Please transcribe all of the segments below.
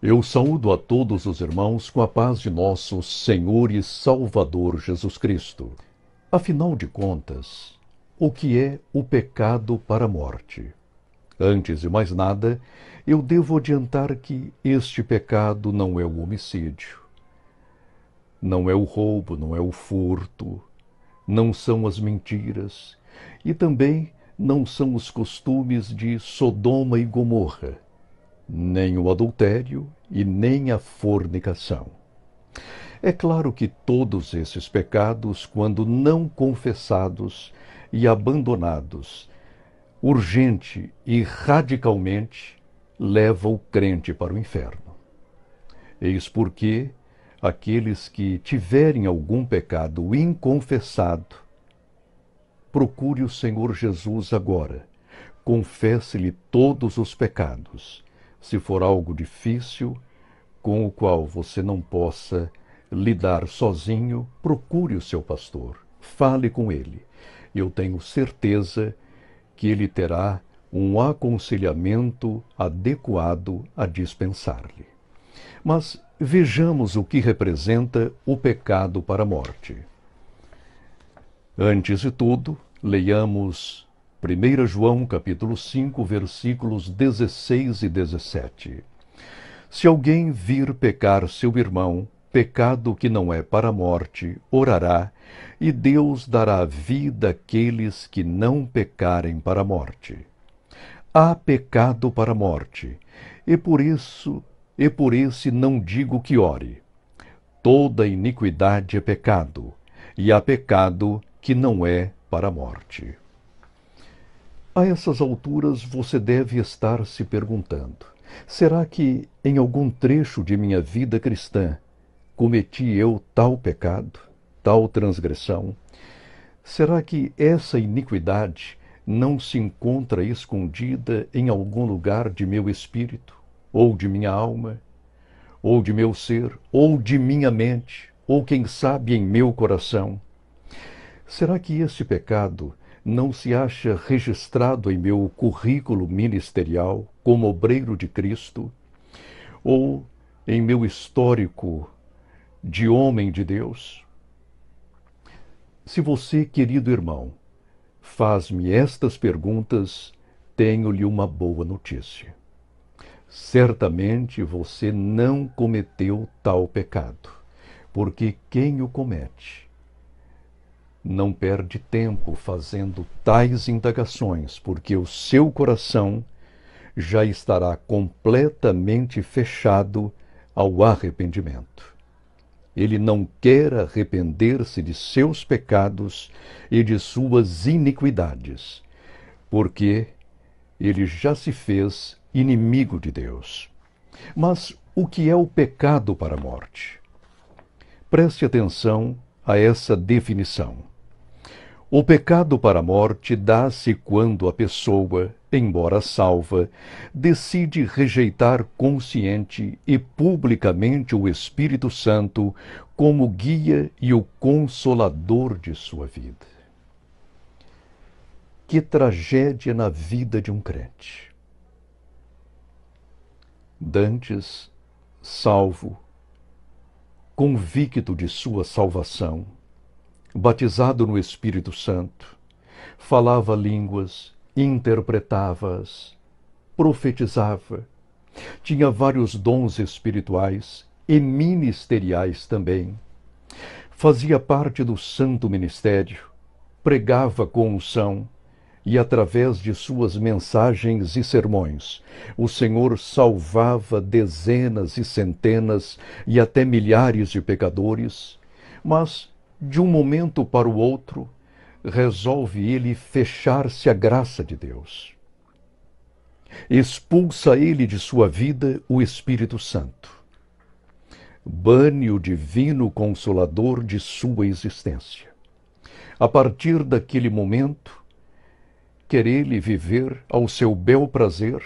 Eu saúdo a todos os irmãos com a paz de nosso Senhor e Salvador Jesus Cristo. Afinal de contas, o que é o pecado para a morte? Antes de mais nada, eu devo adiantar que este pecado não é o homicídio, não é o roubo, não é o furto, não são as mentiras e também não são os costumes de Sodoma e Gomorra, nem o adultério e nem a fornicação. É claro que todos esses pecados, quando não confessados e abandonados, urgente e radicalmente, levam o crente para o inferno. Eis porque aqueles que tiverem algum pecado inconfessado, procure o Senhor Jesus agora. Confesse-lhe todos os pecados. Se for algo difícil, com o qual você não possa lidar sozinho, procure o seu pastor. Fale com ele. Eu tenho certeza que ele terá um aconselhamento adequado a dispensar-lhe. Mas vejamos o que representa o pecado para a morte. Antes de tudo, leiamos 1 João capítulo 5, versículos 16 e 17. Se alguém vir pecar seu irmão, pecado que não é para a morte, orará, e Deus dará vida àqueles que não pecarem para a morte. Há pecado para a morte, e por esse não digo que ore. Toda iniquidade é pecado, e há pecado que não é para a morte. A essas alturas você deve estar se perguntando: será que em algum trecho de minha vida cristã cometi eu tal pecado, tal transgressão? Será que essa iniquidade não se encontra escondida em algum lugar de meu espírito, ou de minha alma, ou de meu ser, ou de minha mente, ou quem sabe em meu coração? Será que esse pecado não se acha registrado em meu currículo ministerial como obreiro de Cristo, ou em meu histórico de homem de Deus? Se você, querido irmão, faz-me estas perguntas, tenho-lhe uma boa notícia. Certamente você não cometeu tal pecado, porque quem o comete não perde tempo fazendo tais indagações, porque o seu coração já estará completamente fechado ao arrependimento. Ele não quer arrepender-se de seus pecados e de suas iniquidades, porque ele já se fez inimigo de Deus. Mas o que é o pecado para a morte? Preste atenção a essa definição. O pecado para a morte dá-se quando a pessoa, embora salva, decide rejeitar consciente e publicamente o Espírito Santo como guia e o consolador de sua vida. Que tragédia na vida de um crente! Dantes, salvo, convicto de sua salvação, batizado no Espírito Santo, falava línguas, interpretava-as, profetizava, tinha vários dons espirituais e ministeriais também, fazia parte do santo ministério, pregava com unção e, através de suas mensagens e sermões, o Senhor salvava dezenas e centenas e até milhares de pecadores, mas de um momento para o outro, resolve ele fechar-se à graça de Deus. Expulsa ele de sua vida o Espírito Santo. Bane o divino consolador de sua existência. A partir daquele momento, quer ele viver ao seu bel prazer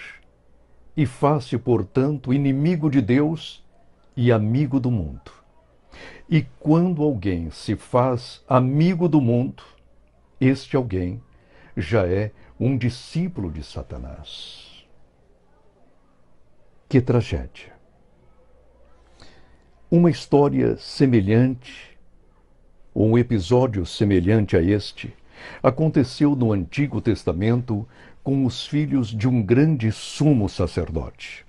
e faz-se, portanto, inimigo de Deus e amigo do mundo. E quando alguém se faz amigo do mundo, este alguém já é um discípulo de Satanás. Que tragédia! Uma história semelhante, ou um episódio semelhante a este, aconteceu no Antigo Testamento com os filhos de um grande sumo sacerdote.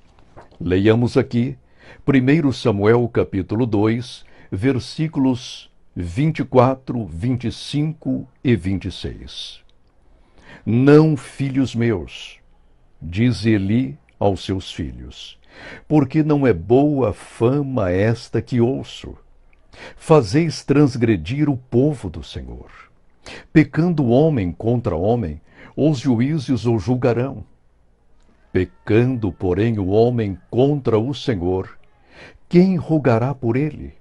Leiamos aqui 1 Samuel capítulo 2, versículos 24, 25 e 26. Não, filhos meus, diz Eli aos seus filhos, porque não é boa fama esta que ouço. Fazeis transgredir o povo do Senhor. Pecando homem contra homem, os juízes o julgarão. Pecando, porém, o homem contra o Senhor, quem rogará por ele?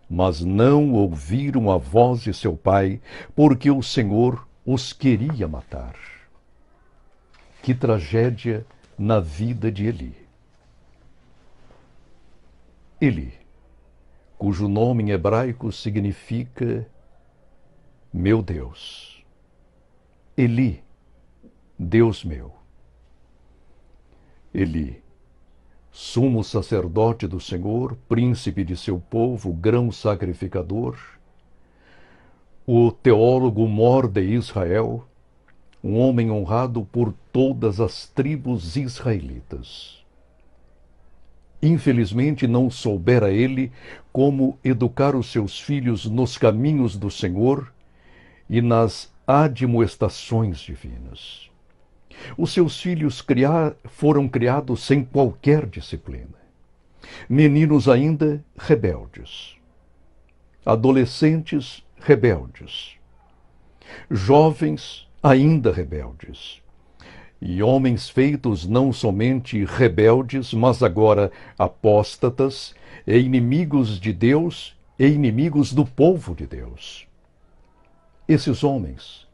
Mas não ouviram a voz de seu pai, porque o Senhor os queria matar. Que tragédia na vida de Eli. Eli, cujo nome em hebraico significa meu Deus. Eli, Deus meu. Eli, sumo sacerdote do Senhor, príncipe de seu povo, grão sacrificador, o teólogo mor de Israel, um homem honrado por todas as tribos israelitas. Infelizmente não soubera ele como educar os seus filhos nos caminhos do Senhor e nas admoestações divinas. Os seus filhos foram criados sem qualquer disciplina. Meninos ainda rebeldes. Adolescentes rebeldes. Jovens ainda rebeldes. E homens feitos não somente rebeldes, mas agora apóstatas, e inimigos de Deus e inimigos do povo de Deus. Esses homens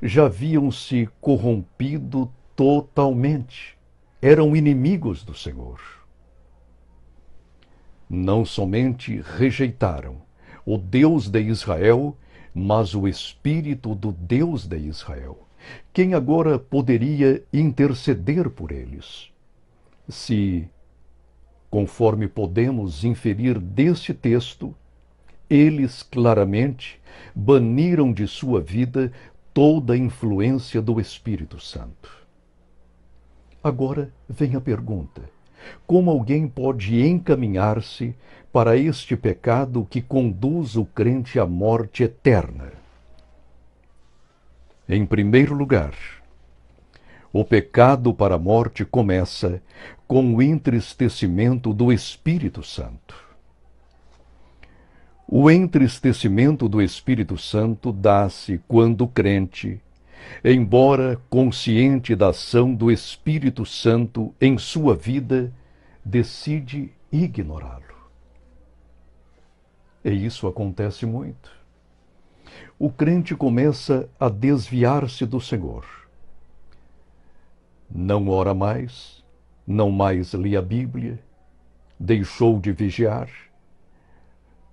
já haviam se corrompido totalmente. Eram inimigos do Senhor. Não somente rejeitaram o Deus de Israel, mas o Espírito do Deus de Israel. Quem agora poderia interceder por eles? Se, conforme podemos inferir deste texto, eles claramente baniram de sua vida toda a influência do Espírito Santo. Agora vem a pergunta: como alguém pode encaminhar-se para este pecado que conduz o crente à morte eterna? Em primeiro lugar, o pecado para a morte começa com o entristecimento do Espírito Santo. O entristecimento do Espírito Santo dá-se quando o crente, embora consciente da ação do Espírito Santo em sua vida, decide ignorá-lo. E isso acontece muito. O crente começa a desviar-se do Senhor. Não ora mais, não mais lê a Bíblia, deixou de vigiar,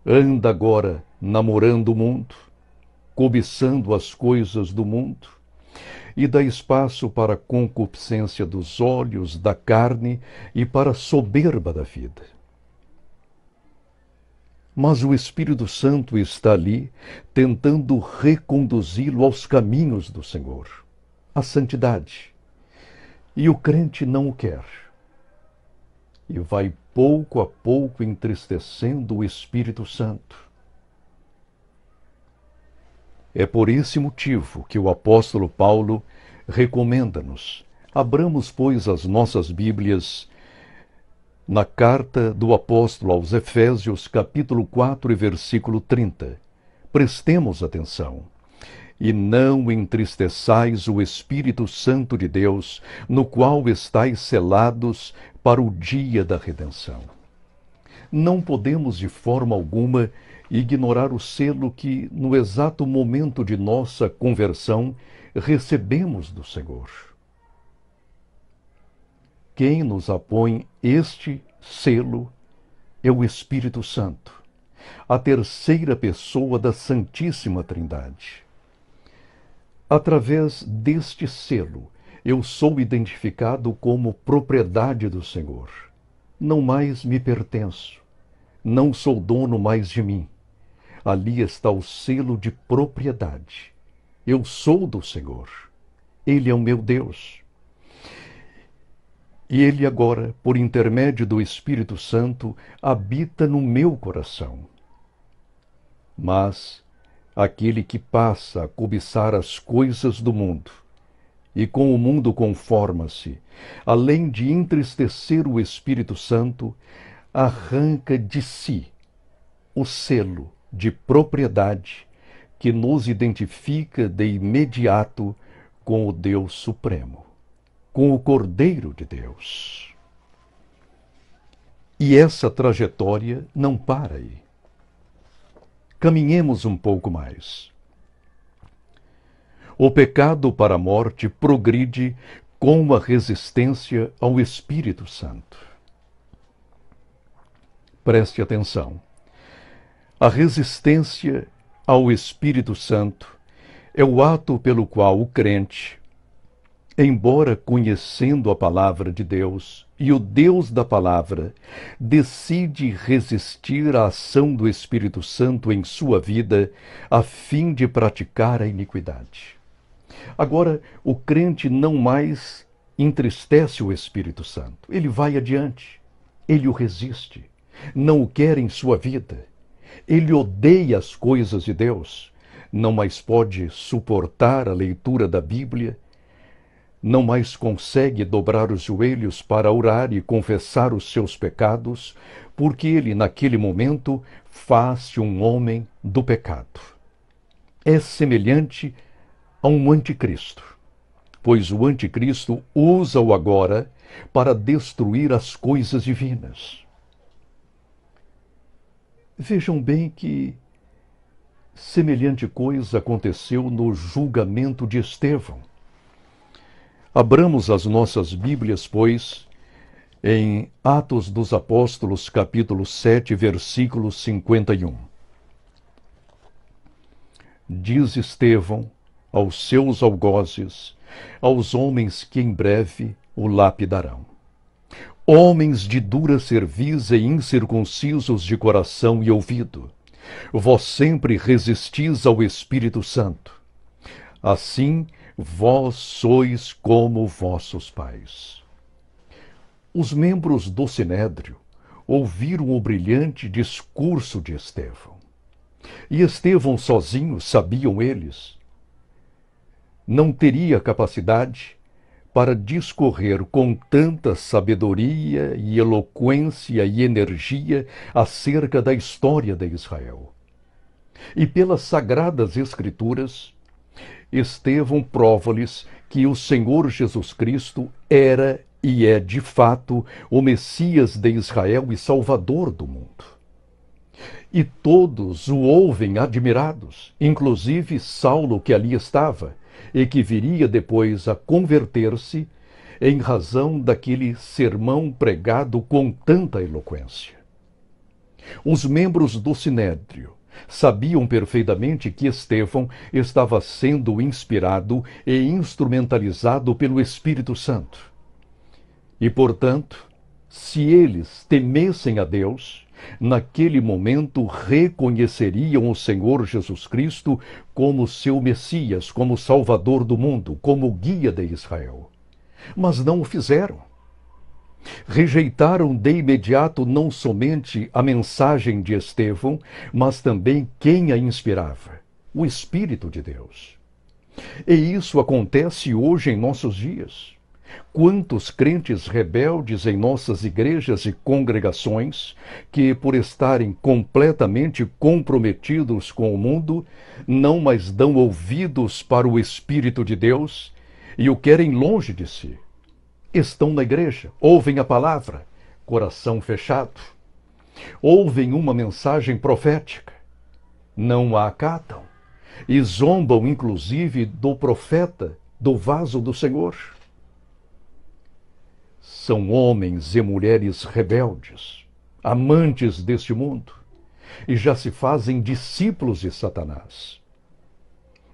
anda agora namorando o mundo, cobiçando as coisas do mundo, e dá espaço para a concupiscência dos olhos, da carne e para a soberba da vida. Mas o Espírito Santo está ali, tentando reconduzi-lo aos caminhos do Senhor, à santidade. E o crente não o quer. E vai pouco a pouco entristecendo o Espírito Santo. É por esse motivo que o apóstolo Paulo recomenda-nos: abramos, pois, as nossas Bíblias na carta do apóstolo aos Efésios, capítulo 4 e versículo 30. Prestemos atenção. E não entristeçais o Espírito Santo de Deus, no qual estáis selados para o dia da redenção. Não podemos de forma alguma ignorar o selo que, no exato momento de nossa conversão, recebemos do Senhor. Quem nos apõe este selo é o Espírito Santo, a terceira pessoa da Santíssima Trindade. Através deste selo, eu sou identificado como propriedade do Senhor. Não mais me pertenço. não sou dono mais de mim. Ali está o selo de propriedade. Eu sou do Senhor. Ele é o meu Deus. E Ele agora, por intermédio do Espírito Santo, habita no meu coração. Mas aquele que passa a cobiçar as coisas do mundo, e com o mundo conforma-se, além de entristecer o Espírito Santo, arranca de si o selo de propriedade que nos identifica de imediato com o Deus Supremo, com o Cordeiro de Deus. E essa trajetória não para aí. Caminhemos um pouco mais. O pecado para a morte progride com a resistência ao Espírito Santo. Preste atenção. A resistência ao Espírito Santo é o ato pelo qual o crente, embora conhecendo a palavra de Deus e o Deus da palavra, decide resistir à ação do Espírito Santo em sua vida a fim de praticar a iniquidade. Agora, o crente não mais entristece o Espírito Santo. Ele vai adiante. Ele o resiste. Não o quer em sua vida. Ele odeia as coisas de Deus. Não mais pode suportar a leitura da Bíblia. Não mais consegue dobrar os joelhos para orar e confessar os seus pecados, porque ele, naquele momento, faz-se um homem do pecado. É semelhante a um anticristo, pois o anticristo usa-o agora para destruir as coisas divinas. Vejam bem que semelhante coisa aconteceu no julgamento de Estevão. Abramos as nossas Bíblias, pois, em Atos dos Apóstolos, capítulo 7, versículo 51. Diz Estevão aos seus algozes, aos homens que em breve o lapidarão: homens de dura cerviz e incircuncisos de coração e ouvido, vós sempre resistis ao Espírito Santo. Assim, vós sois como vossos pais. Os membros do Sinédrio ouviram o brilhante discurso de Estevão. E Estevão sozinho, sabiam eles, não teria capacidade para discorrer com tanta sabedoria e eloquência e energia acerca da história de Israel. E pelas sagradas Escrituras, Estevão prova-lhes que o Senhor Jesus Cristo era e é, de fato, o Messias de Israel e Salvador do mundo. E todos o ouvem admirados, inclusive Saulo, que ali estava, e que viria depois a converter-se em razão daquele sermão pregado com tanta eloquência. Os membros do Sinédrio sabiam perfeitamente que Estevão estava sendo inspirado e instrumentalizado pelo Espírito Santo. E, portanto, se eles temessem a Deus, naquele momento reconheceriam o Senhor Jesus Cristo como seu Messias, como Salvador do mundo, como guia de Israel. Mas não o fizeram. Rejeitaram de imediato não somente a mensagem de Estevão, mas também quem a inspirava, o Espírito de Deus. E isso acontece hoje em nossos dias. Quantos crentes rebeldes em nossas igrejas e congregações, que, por estarem completamente comprometidos com o mundo, não mais dão ouvidos para o Espírito de Deus e o querem longe de si. Estão na igreja, ouvem a palavra, coração fechado. Ouvem uma mensagem profética, não a acatam e zombam inclusive do profeta, do vaso do Senhor. São homens e mulheres rebeldes, amantes deste mundo, e já se fazem discípulos de Satanás.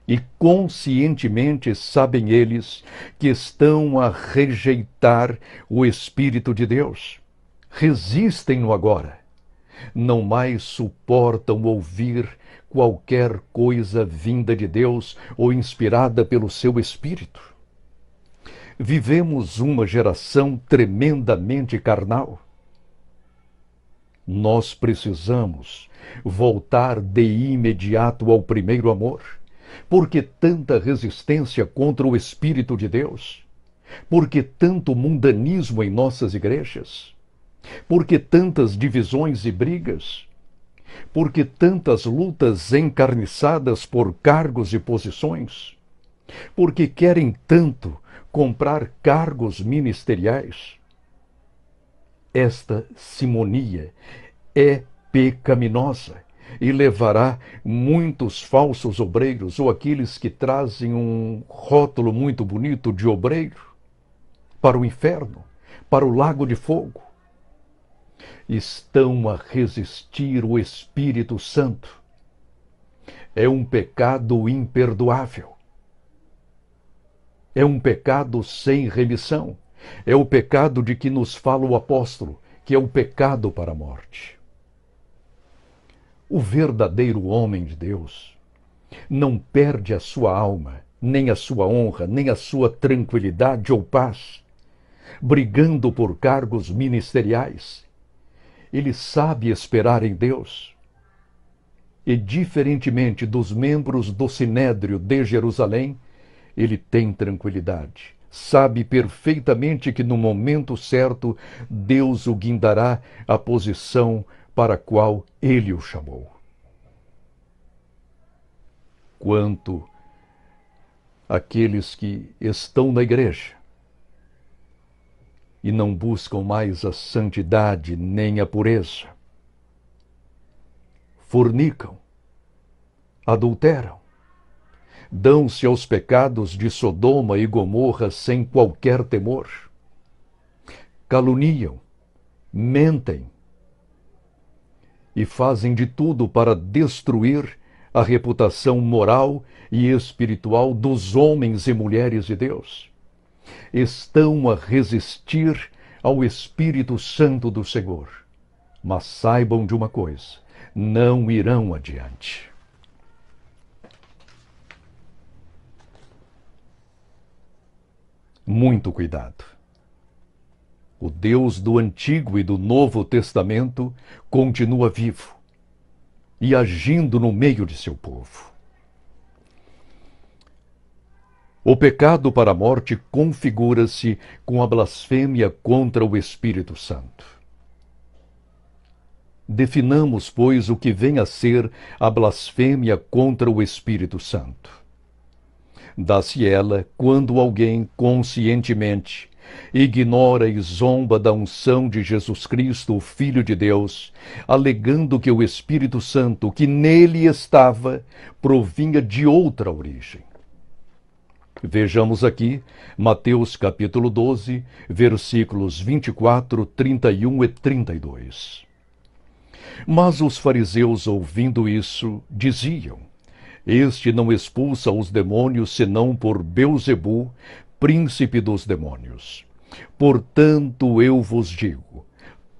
E conscientemente sabem eles que estão a rejeitar o Espírito de Deus. Resistem-no agora, não mais suportam ouvir qualquer coisa vinda de Deus ou inspirada pelo seu Espírito. Vivemos uma geração tremendamente carnal. Nós precisamos voltar de imediato ao primeiro amor. Por que tanta resistência contra o Espírito de Deus? Por que tanto mundanismo em nossas igrejas? Por que tantas divisões e brigas? Por que tantas lutas encarniçadas por cargos e posições? Por que querem tanto comprar cargos ministeriais? Esta simonia é pecaminosa e levará muitos falsos obreiros, ou aqueles que trazem um rótulo muito bonito de obreiro, para o inferno, para o lago de fogo. Estão a resistir o Espírito Santo. É um pecado imperdoável. É um pecado sem remissão. É o pecado de que nos fala o apóstolo, que é o pecado para a morte. O verdadeiro homem de Deus não perde a sua alma, nem a sua honra, nem a sua tranquilidade ou paz, brigando por cargos ministeriais. Ele sabe esperar em Deus. E, diferentemente dos membros do Sinédrio de Jerusalém, ele tem tranquilidade. Sabe perfeitamente que no momento certo Deus o guindará à posição para a qual ele o chamou. Quanto àqueles que estão na igreja e não buscam mais a santidade nem a pureza, fornicam, adulteram, dão-se aos pecados de Sodoma e Gomorra sem qualquer temor, caluniam, mentem e fazem de tudo para destruir a reputação moral e espiritual dos homens e mulheres de Deus. Estão a resistir ao Espírito Santo do Senhor, mas saibam de uma coisa: não irão adiante. Muito cuidado. O Deus do Antigo e do Novo Testamento continua vivo e agindo no meio de seu povo. O pecado para a morte configura-se com a blasfêmia contra o Espírito Santo. Definamos, pois, o que vem a ser a blasfêmia contra o Espírito Santo. Dá-se ela quando alguém conscientemente ignora e zomba da unção de Jesus Cristo, o Filho de Deus, alegando que o Espírito Santo, que nele estava, provinha de outra origem. Vejamos aqui Mateus capítulo 12, versículos 24, 31 e 32. Mas os fariseus, ouvindo isso, diziam: Este não expulsa os demônios senão por Belzebu, príncipe dos demônios. Portanto, eu vos digo,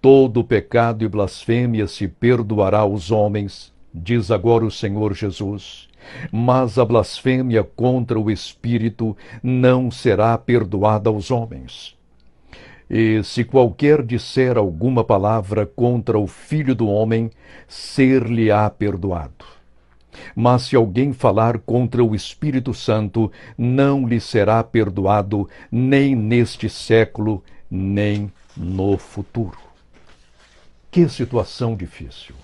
todo pecado e blasfêmia se perdoará aos homens, diz agora o Senhor Jesus, mas a blasfêmia contra o Espírito não será perdoada aos homens. E se qualquer disser alguma palavra contra o Filho do Homem, ser-lhe-á perdoado. Mas se alguém falar contra o Espírito Santo, não lhe será perdoado, nem neste século, nem no futuro. Que situação difícil!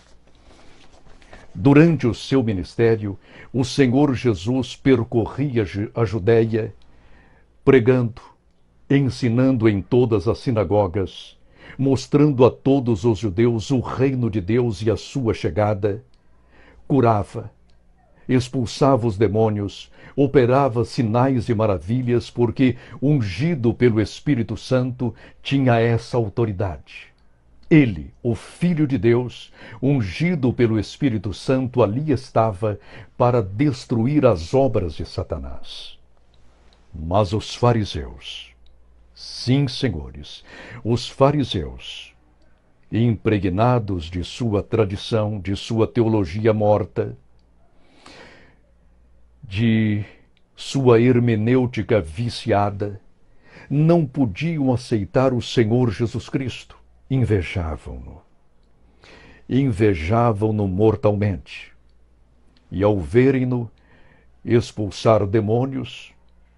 Durante o seu ministério, o Senhor Jesus percorria a Judéia, pregando, ensinando em todas as sinagogas, mostrando a todos os judeus o reino de Deus e a sua chegada, curava, expulsava os demônios, operava sinais e maravilhas, porque, ungido pelo Espírito Santo, tinha essa autoridade. Ele, o Filho de Deus, ungido pelo Espírito Santo, ali estava para destruir as obras de Satanás. Mas os fariseus, sim, senhores, os fariseus, impregnados de sua tradição, de sua teologia morta, de sua hermenêutica viciada, não podiam aceitar o Senhor Jesus Cristo. Invejavam-no. Invejavam-no mortalmente. E ao verem-no expulsar demônios,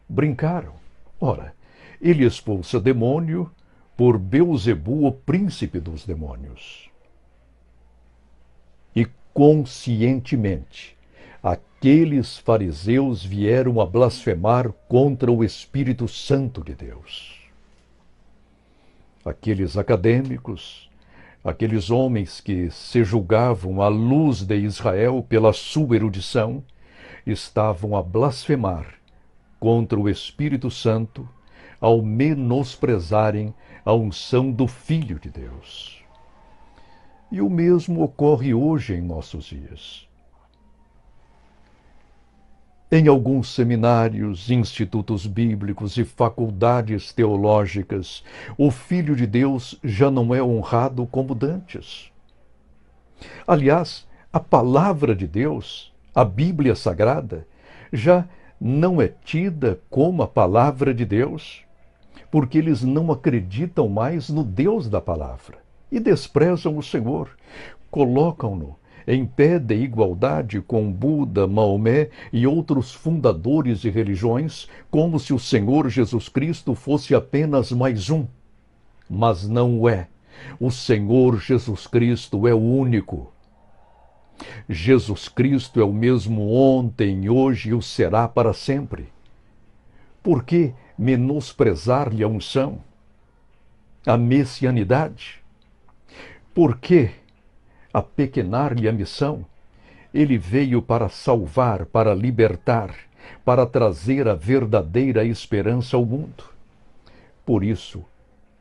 brincaram. Ora, ele expulsa demônio por Beelzebu, o príncipe dos demônios. E conscientemente, aqueles fariseus vieram a blasfemar contra o Espírito Santo de Deus. Aqueles acadêmicos, aqueles homens que se julgavam à luz de Israel pela sua erudição, estavam a blasfemar contra o Espírito Santo ao menosprezarem a unção do Filho de Deus. E o mesmo ocorre hoje em nossos dias. Em alguns seminários, institutos bíblicos e faculdades teológicas, o Filho de Deus já não é honrado como dantes. Aliás, a palavra de Deus, a Bíblia Sagrada, já não é tida como a palavra de Deus, porque eles não acreditam mais no Deus da palavra e desprezam o Senhor, colocam-no em pé de igualdade com Buda, Maomé e outros fundadores de religiões, como se o Senhor Jesus Cristo fosse apenas mais um. Mas não o é. O Senhor Jesus Cristo é o único. Jesus Cristo é o mesmo ontem, hoje e o será para sempre. Por que menosprezar-lhe a unção, a messianidade? Por que apequenar-lhe a missão? Ele veio para salvar, para libertar, para trazer a verdadeira esperança ao mundo. Por isso,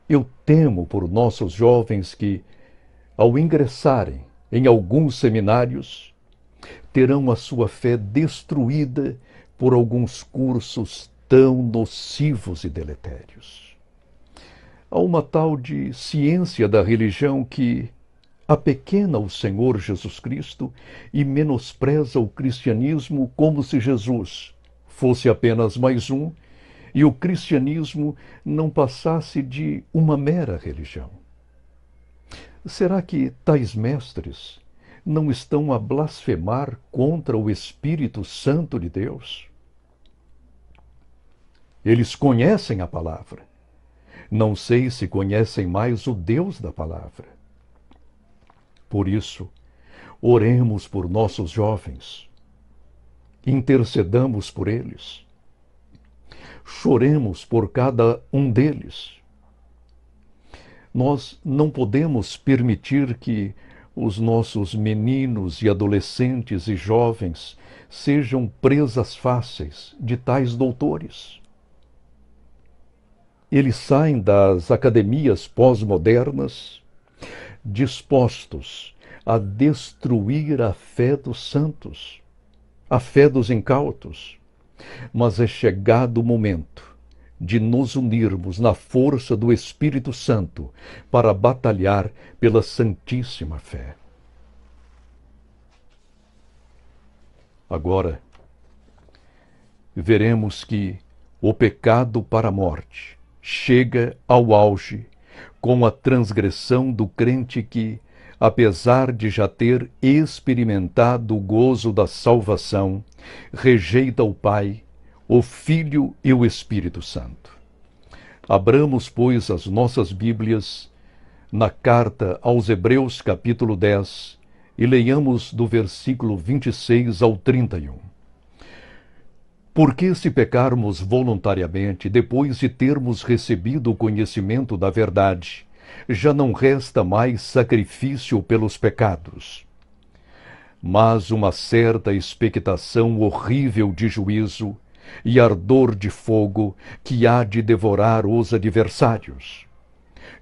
eu temo por nossos jovens que, ao ingressarem em alguns seminários, terão a sua fé destruída por alguns cursos tão nocivos e deletérios. Há uma tal de ciência da religião que apequena o Senhor Jesus Cristo e menospreza o cristianismo como se Jesus fosse apenas mais um e o cristianismo não passasse de uma mera religião. Será que tais mestres não estão a blasfemar contra o Espírito Santo de Deus? Eles conhecem a palavra. Não sei se conhecem mais o Deus da palavra. Por isso, oremos por nossos jovens, intercedamos por eles, choremos por cada um deles. Nós não podemos permitir que os nossos meninos e adolescentes e jovens sejam presas fáceis de tais doutores. Eles saem das academias pós-modernas dispostos a destruir a fé dos santos, a fé dos incautos. Mas é chegado o momento de nos unirmos na força do Espírito Santo para batalhar pela santíssima fé. Agora, veremos que o pecado para a morte chega ao auge com a transgressão do crente que, apesar de já ter experimentado o gozo da salvação, rejeita o Pai, o Filho e o Espírito Santo. Abramos, pois, as nossas Bíblias na carta aos Hebreus, capítulo 10, e leiamos do versículo 26 ao 31. Porque se pecarmos voluntariamente, depois de termos recebido o conhecimento da verdade, já não resta mais sacrifício pelos pecados, mas uma certa expectação horrível de juízo e ardor de fogo que há de devorar os adversários.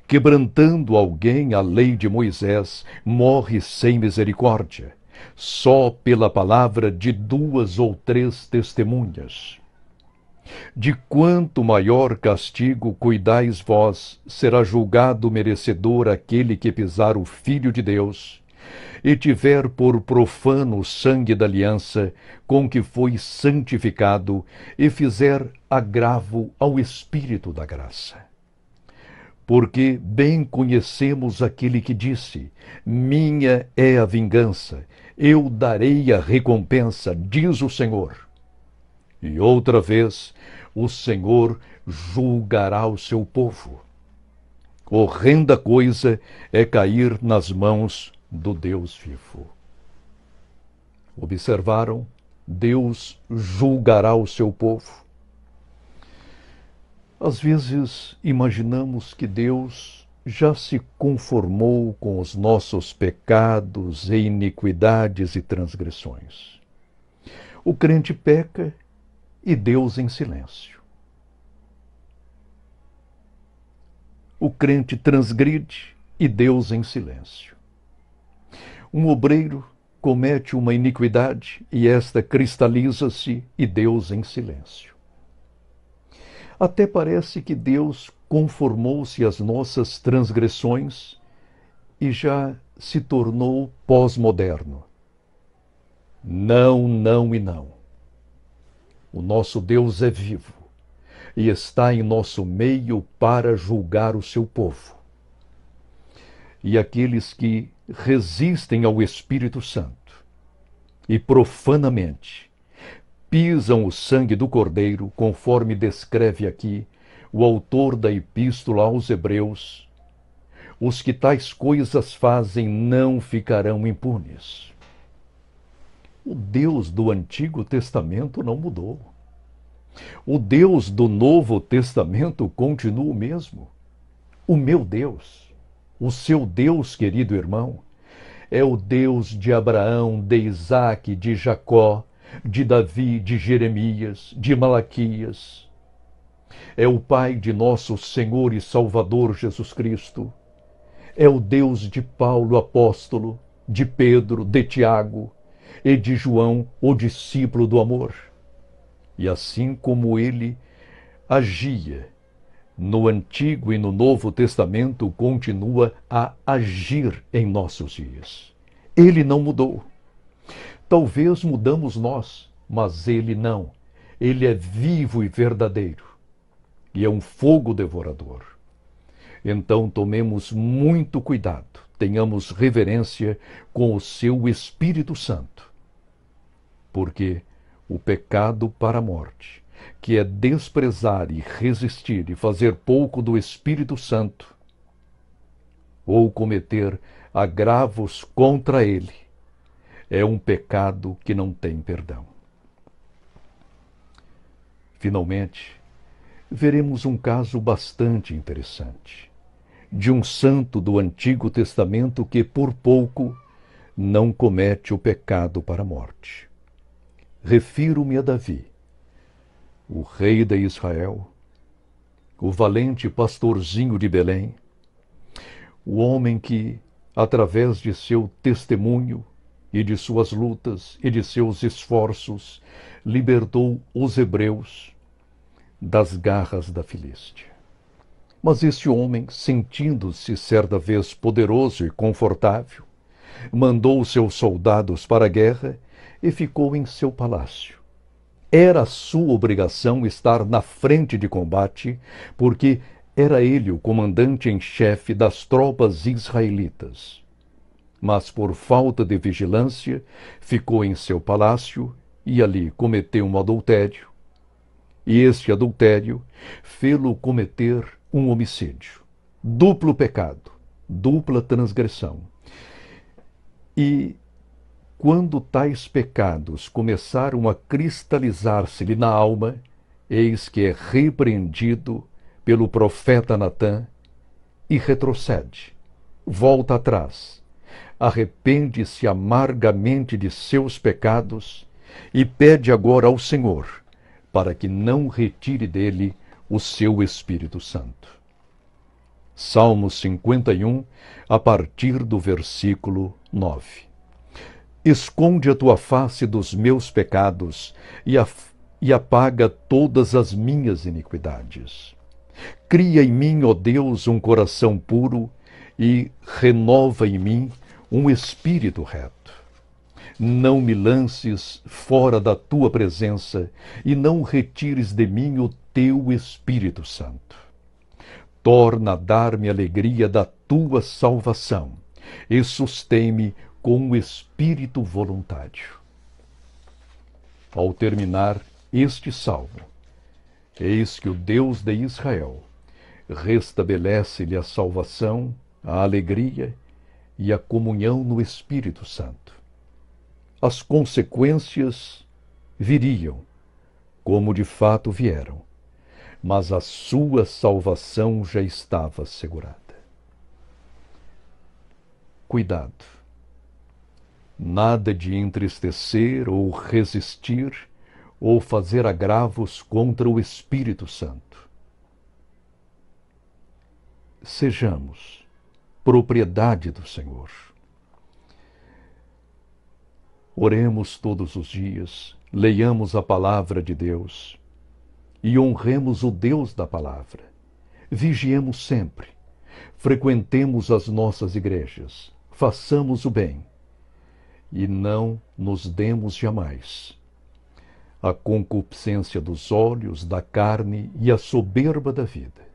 Quebrantando alguém a lei de Moisés, morre sem misericórdia, só pela palavra de 2 ou 3 testemunhas. De quanto maior castigo cuidais vós, será julgado merecedor aquele que pisar o Filho de Deus, e tiver por profano o sangue da aliança com que foi santificado, e fizer agravo ao Espírito da graça. Porque bem conhecemos aquele que disse: minha é a vingança, eu darei a recompensa, diz o Senhor. E outra vez, o Senhor julgará o seu povo. Horrenda coisa é cair nas mãos do Deus vivo. Observaram? Deus julgará o seu povo. Às vezes imaginamos que Deus já se conformou com os nossos pecados e iniquidades e transgressões. O crente peca e Deus em silêncio. O crente transgride e Deus em silêncio. Um obreiro comete uma iniquidade e esta cristaliza-se e Deus em silêncio. Até parece que Deus conformou-se às nossas transgressões e já se tornou pós-moderno. Não, não e não. O nosso Deus é vivo e está em nosso meio para julgar o seu povo. E aqueles que resistem ao Espírito Santo e profanamente pisam o sangue do Cordeiro, conforme descreve aqui o autor da Epístola aos Hebreus, os que tais coisas fazem não ficarão impunes. O Deus do Antigo Testamento não mudou. O Deus do Novo Testamento continua o mesmo. O meu Deus, o seu Deus, querido irmão, é o Deus de Abraão, de Isaque, de Jacó, de Davi, de Jeremias, de Malaquias. É o Pai de nosso Senhor e Salvador Jesus Cristo. É o Deus de Paulo, apóstolo, de Pedro, de Tiago e de João, o discípulo do amor. E assim como ele agia no Antigo e no Novo Testamento, continua a agir em nossos dias. Ele não mudou. Talvez mudamos nós, mas ele não. Ele é vivo e verdadeiro. E é um fogo devorador. Então tomemos muito cuidado, tenhamos reverência com o seu Espírito Santo. Porque o pecado para a morte, que é desprezar e resistir e fazer pouco do Espírito Santo, ou cometer agravos contra ele, é um pecado que não tem perdão. Finalmente, veremos um caso bastante interessante, de um santo do Antigo Testamento que, por pouco, não comete o pecado para a morte. Refiro-me a Davi, o rei de Israel, o valente pastorzinho de Belém, o homem que, através de seu testemunho e de suas lutas e de seus esforços, libertou os hebreus das garras da Filístia. Mas esse homem, sentindo-se certa vez poderoso e confortável, mandou seus soldados para a guerra e ficou em seu palácio. Era sua obrigação estar na frente de combate, porque era ele o comandante em chefe das tropas israelitas. Mas por falta de vigilância, ficou em seu palácio e ali cometeu um adultério. E este adultério fê-lo cometer um homicídio. Duplo pecado, dupla transgressão. E quando tais pecados começaram a cristalizar-se-lhe na alma, eis que é repreendido pelo profeta Natã e retrocede, volta atrás, arrepende-se amargamente de seus pecados e pede agora ao Senhor para que não retire dele o seu Espírito Santo. Salmo 51, a partir do versículo 9. Esconde a tua face dos meus pecados e e apaga todas as minhas iniquidades. Cria em mim, ó Deus, um coração puro e renova em mim um espírito reto. Não me lances fora da tua presença e não retires de mim o teu Espírito Santo. Torna a dar-me alegria da tua salvação e sustém-me com o espírito voluntário. Ao terminar este salmo, eis que o Deus de Israel restabelece-lhe a salvação, a alegria e a comunhão no Espírito Santo. As consequências viriam, como de fato vieram, mas a sua salvação já estava assegurada. Cuidado! Nada de entristecer ou resistir ou fazer agravos contra o Espírito Santo. Sejamos propriedade do Senhor. Oremos todos os dias, leiamos a palavra de Deus e honremos o Deus da palavra. Vigiemos sempre, frequentemos as nossas igrejas, façamos o bem e não nos demos jamais à concupiscência dos olhos, da carne e à soberba da vida.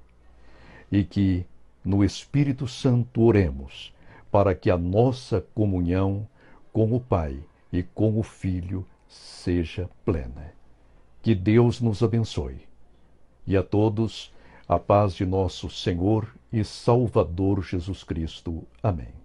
E que no Espírito Santo oremos para que a nossa comunhão com o Pai e com o Filho seja plena. Que Deus nos abençoe. E a todos, a paz de nosso Senhor e Salvador Jesus Cristo. Amém.